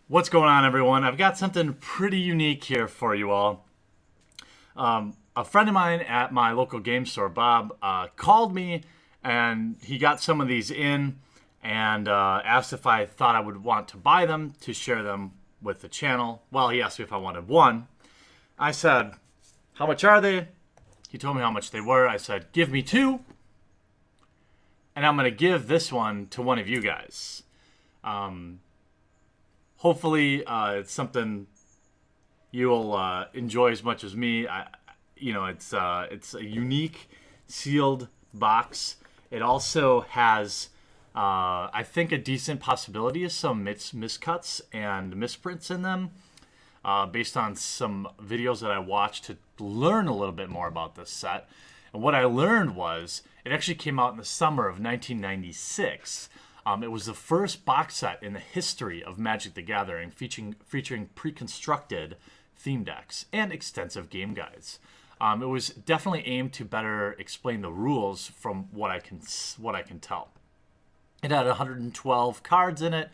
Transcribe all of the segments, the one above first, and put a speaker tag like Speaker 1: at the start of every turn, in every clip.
Speaker 1: What's going on, everyone? I've got something pretty unique here for you all. A friend of mine at my local game store, Bob, called me and he got some of these in and asked if I thought I would want to buy them to share them with the channel. Well, he asked me if I wanted one. I said, how much are they? He told me how much they were. I said, give me two, and I'm going to give this one to one of you guys. Hopefully, it's something you'll enjoy as much as me. It's a unique sealed box. It also has, I think, a decent possibility of some miscuts and misprints in them, based on some videos that I watched to learn a little bit more about this set. And what I learned was it actually came out in the summer of 1996. It was the first box set in the history of Magic the Gathering featuring pre-constructed theme decks and extensive game guides. It was definitely aimed to better explain the rules from what I can tell. It had 112 cards in it,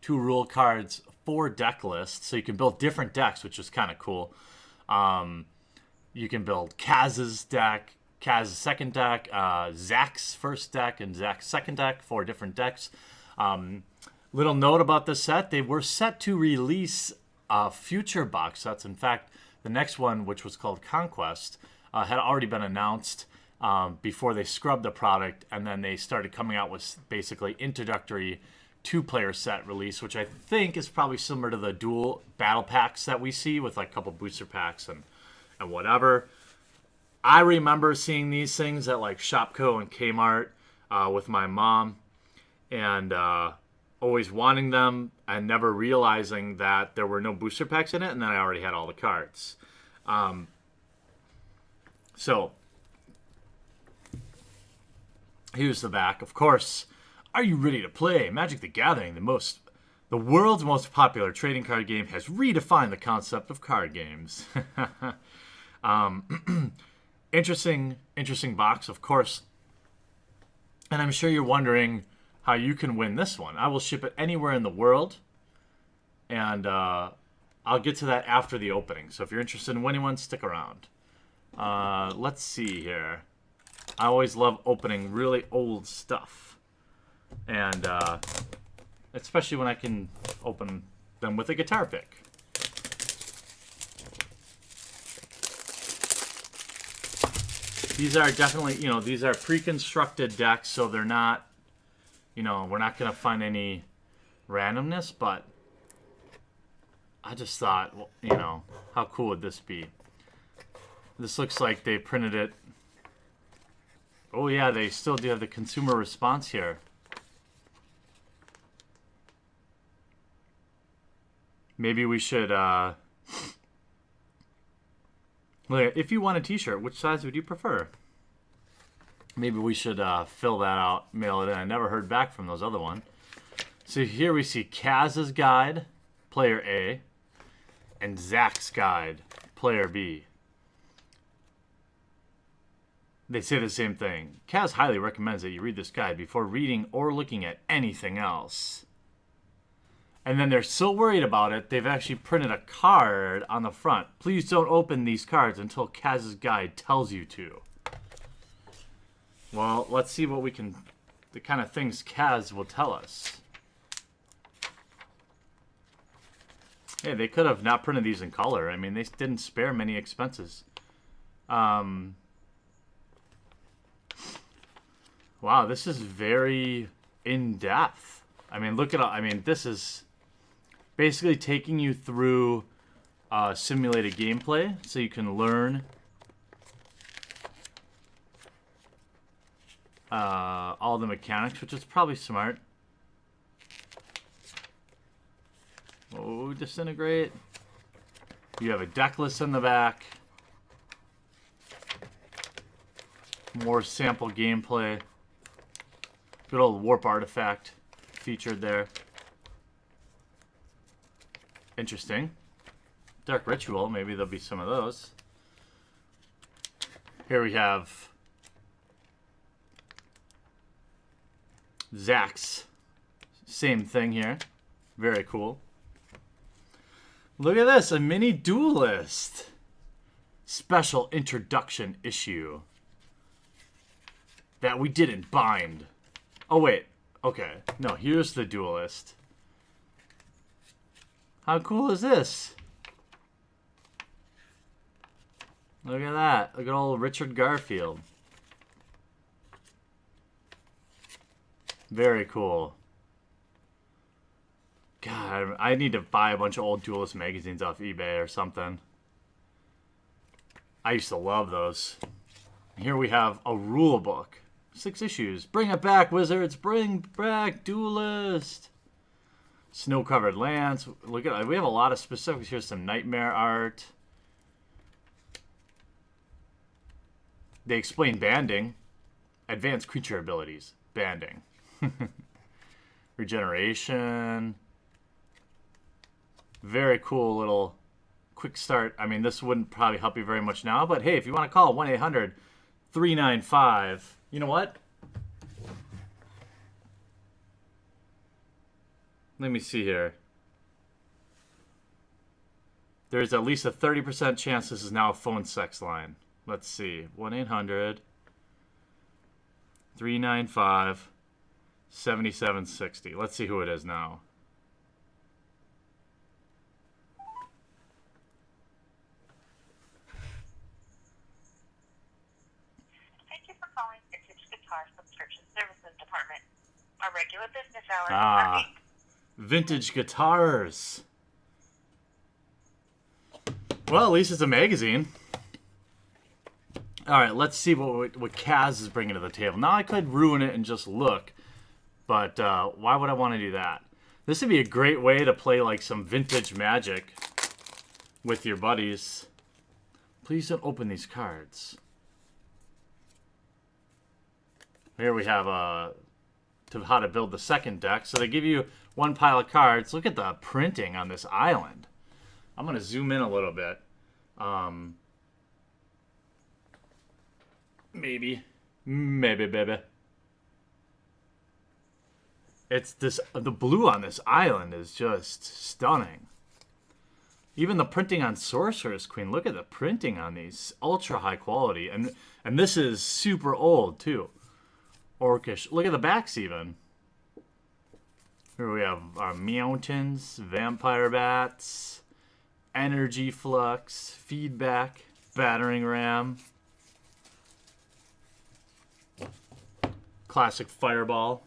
Speaker 1: 2 rule cards, 4 deck lists, so you can build different decks, which is kind of cool. You can build Kaz's deck, Kaz's second deck, Zach's first deck, and Zach's second deck, 4 different decks. Little note about this set, they were set to release future box sets. In fact, the next one, which was called Conquest, had already been announced before they scrubbed the product, and then they started coming out with basically introductory 2-player set release, which I think is probably similar to the dual battle packs that we see with like a couple booster packs and whatever. I remember seeing these things at like Shopko and Kmart with my mom, and always wanting them and never realizing that there were no booster packs in it, and then I already had all the cards. So here's the back. Of course, are you ready to play? Magic the Gathering, the world's most popular trading card game, has redefined the concept of card games. Interesting box, of course. And I'm sure you're wondering how you can win this one. I will ship it anywhere in the world, and I'll get to that after the opening. So if you're interested in winning one, stick around. Let's see here. I always love opening really old stuff, and especially when I can open them with a guitar pick. These are definitely, these are pre-constructed decks, so they're not, we're not going to find any randomness, but I just thought, how cool would this be? This looks like they printed it. Oh yeah, they still do have the consumer response here. Maybe we should, if you want a t-shirt, which size would you prefer? Maybe we should fill that out, mail it in. I never heard back from those other one. So here we see Kaz's Guide, Player A, and Zach's Guide, Player B. They say the same thing. Kaz highly recommends that you read this guide before reading or looking at anything else. And then they're so worried about it, they've actually printed a card on the front. Please don't open these cards until Kaz's Guide tells you to. Well, let's see what the kind of things Kaz will tell us. Hey, they could have not printed these in color. I mean, they didn't spare many expenses. Wow, this is very in-depth. I mean, look at all. I mean, this is basically taking you through simulated gameplay so you can learn all the mechanics, which is probably smart. Oh, disintegrate. You have a deck list in the back. More sample gameplay. Good old warp artifact featured there. Interesting. Dark Ritual, maybe there'll be some of those. Here we have Zach's. Same thing here. Very cool. Look at this, a mini duelist. Special introduction issue. That we didn't bind. Oh, wait. Okay. No, here's the duelist. How cool is this? Look at that. Look at old Richard Garfield. Very cool. God, I need to buy a bunch of old Duelist magazines off eBay or something. I used to love those. Here we have a rule book. 6 issues. Bring it back, Wizards. Bring back Duelist. Snow-covered lands. Look at it. We have a lot of specifics. Here's some nightmare art. They explain banding. Advanced creature abilities. Banding. Regeneration. Very cool little quick start. I mean, this wouldn't probably help you very much now, but hey, if you want to call 1-800-395, you know what? Let me see here. There's at least a 30% chance this is now a phone sex line. Let's see. 1-800-395-7760. Let's see who it is now.
Speaker 2: Department. Our regular business hours.
Speaker 1: Ah, vintage guitars. Well, at least it's a magazine. All right, let's see what Kaz is bringing to the table. Now I could ruin it and just look, but why would I want to do that? This would be a great way to play like some vintage Magic with your buddies. Please don't open these cards. Here we have how to build the second deck. So they give you one pile of cards. Look at the printing on this island. I'm going to zoom in a little bit. Maybe, baby. It's this. The blue on this island is just stunning. Even the printing on Sorcerer's Queen. Look at the printing on these. Ultra high quality. And this is super old, too. Orcish. Look at the backs even. Here we have our mountains, vampire bats, energy flux, feedback, battering ram, classic fireball.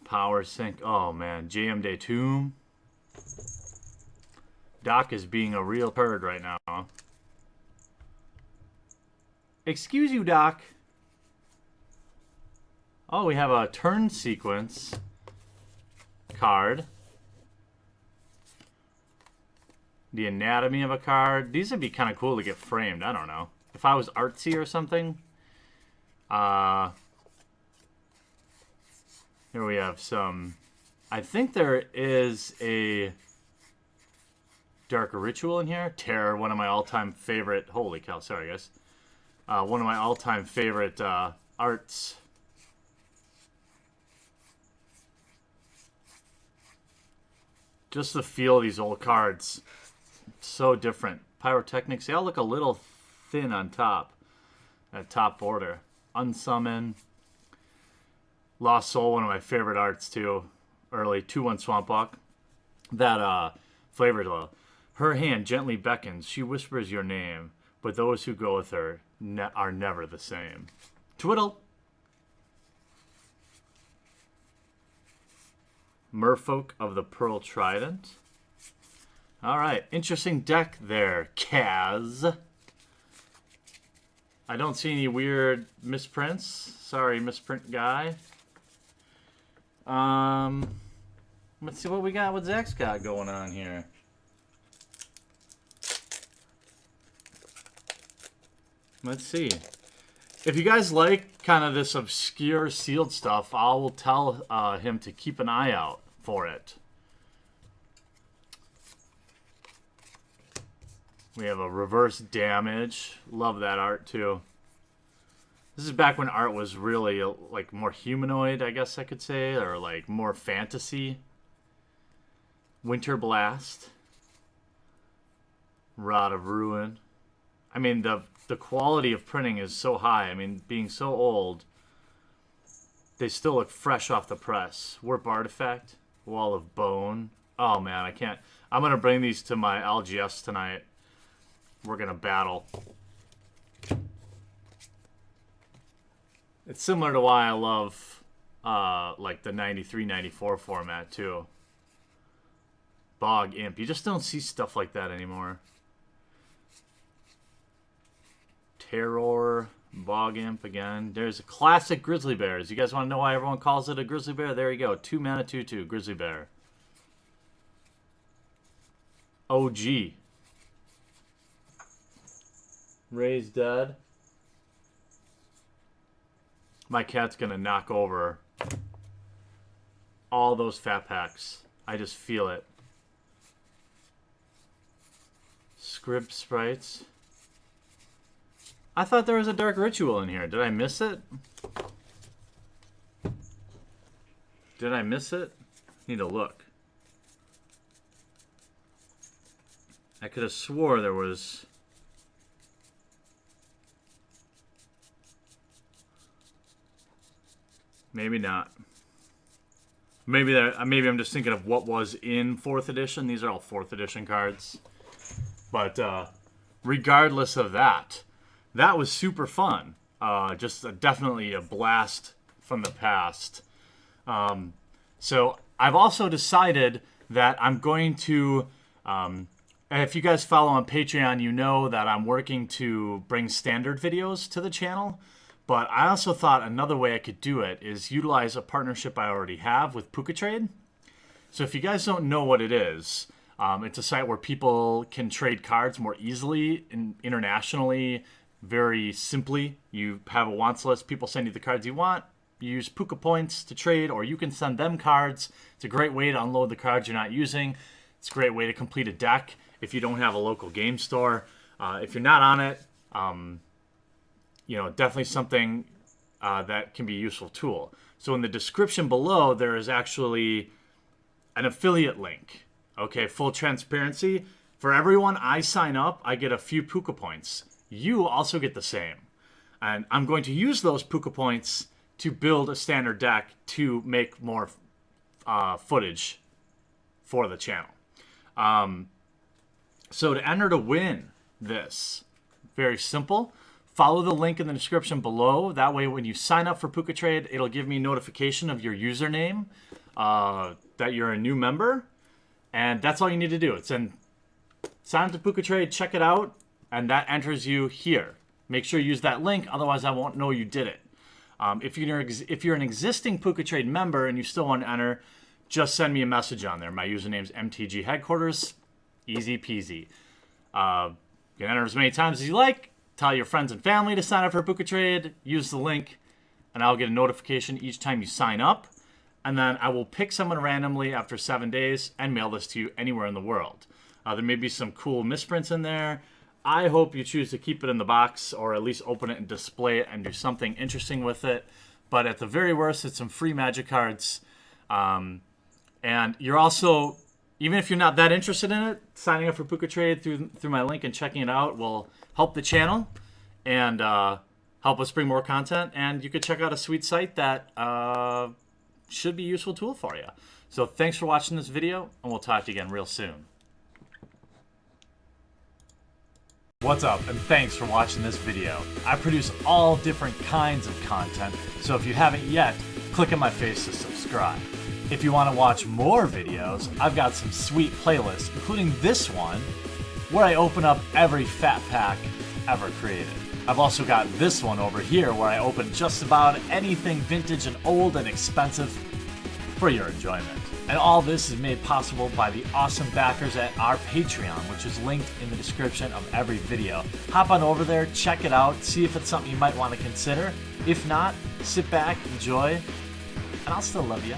Speaker 1: Power sync. Oh man, JM Day Tomb. Doc is being a real turd right now. Excuse you, Doc. Oh, we have a turn sequence card. The anatomy of a card. These would be kind of cool to get framed. I don't know. If I was artsy or something. Here we have some. I think there is a Dark Ritual in here. Terror, one of my all-time favorite. Holy cow, sorry guys. One of my all-time favorite arts. Just the feel of these old cards. So different. Pyrotechnics, they all look a little thin on top. That top border. Unsummon. Lost Soul, one of my favorite arts too. Early 2/1 Swamp Walk. That flavor to her hand gently beckons. She whispers your name, but those who go with her are never the same. Twiddle. Merfolk of the Pearl Trident. All right, interesting deck there, Kaz. I don't see any weird misprints. Sorry, misprint guy. Let's see what we got. What Zach's got going on here. Let's see. If you guys like kind of this obscure sealed stuff, I will tell him to keep an eye out for it. We have a reverse damage. Love that art too. This is back when art was really like more humanoid, I guess I could say, or like more fantasy. Winter Blast. Rod of Ruin. I mean, the quality of printing is so high. I mean, being so old, they still look fresh off the press. Warp Artifact. Wall of Bone. Oh, man, I can't. I'm going to bring these to my LGS tonight. We're going to battle. It's similar to why I love like the 93, 94 format, too. Bog Imp. You just don't see stuff like that anymore. Terror. Bog Imp again. There's a classic Grizzly Bears. You guys want to know why everyone calls it a Grizzly Bear? There you go. 2 mana, 2/2. Grizzly Bear. OG. Raised Dead. My cat's going to knock over all those fat packs. I just feel it. Script Sprites. I thought there was a Dark Ritual in here. Did I miss it? Did I miss it? Need to look. I could have swore there was... Maybe not. Maybe I'm just thinking of what was in 4th edition. These are all 4th edition cards. But regardless of that, that was super fun. Definitely a blast from the past. So I've also decided that I'm going to... if you guys follow on Patreon, you know that I'm working to bring standard videos to the channel. But I also thought another way I could do it is utilize a partnership I already have with PucaTrade. So if you guys don't know what it is, it's a site where people can trade cards more easily and internationally, very simply. You have a wants list, people send you the cards you want, you use Puka points to trade, or you can send them cards. It's a great way to unload the cards you're not using. It's a great way to complete a deck if you don't have a local game store. If you're not on it, definitely something that can be a useful tool. So in the description below, there is actually an affiliate link. Okay, full transparency. For everyone I sign up, I get a few Puka points. You also get the same. And I'm going to use those Puka points to build a standard deck to make more footage for the channel. So to enter to win this, very simple. Follow the link in the description below. That way when you sign up for PucaTrade, it'll give me notification of your username, that you're a new member. And that's all you need to do. Sign up to PucaTrade, check it out, and that enters you here. Make sure you use that link, otherwise I won't know you did it. If you're an existing PucaTrade member and you still want to enter, just send me a message on there. My username's MTG Headquarters. Easy peasy. You can enter as many times as you like. Tell your friends and family to sign up for PucaTrade. Use the link, and I'll get a notification each time you sign up. And then I will pick someone randomly after 7 days and mail this to you anywhere in the world. There may be some cool misprints in there. I hope you choose to keep it in the box or at least open it and display it and do something interesting with it. But at the very worst, it's some free Magic cards. And you're also, even if you're not that interested in it, signing up for PucaTrade through my link and checking it out will help the channel and help us bring more content. And you could check out a sweet site that should be a useful tool for you. So thanks for watching this video, and we'll talk to you again real soon. What's up, and thanks for watching this video. I produce all different kinds of content, so if you haven't yet, click on my face to subscribe. If you want to watch more videos, I've got some sweet playlists, including this one, where I open up every fat pack ever created. I've also got this one over here where I open just about anything vintage and old and expensive for your enjoyment. And all this is made possible by the awesome backers at our Patreon, which is linked in the description of every video. Hop on over there, check it out, see if it's something you might want to consider. If not, sit back, enjoy, and I'll still love you.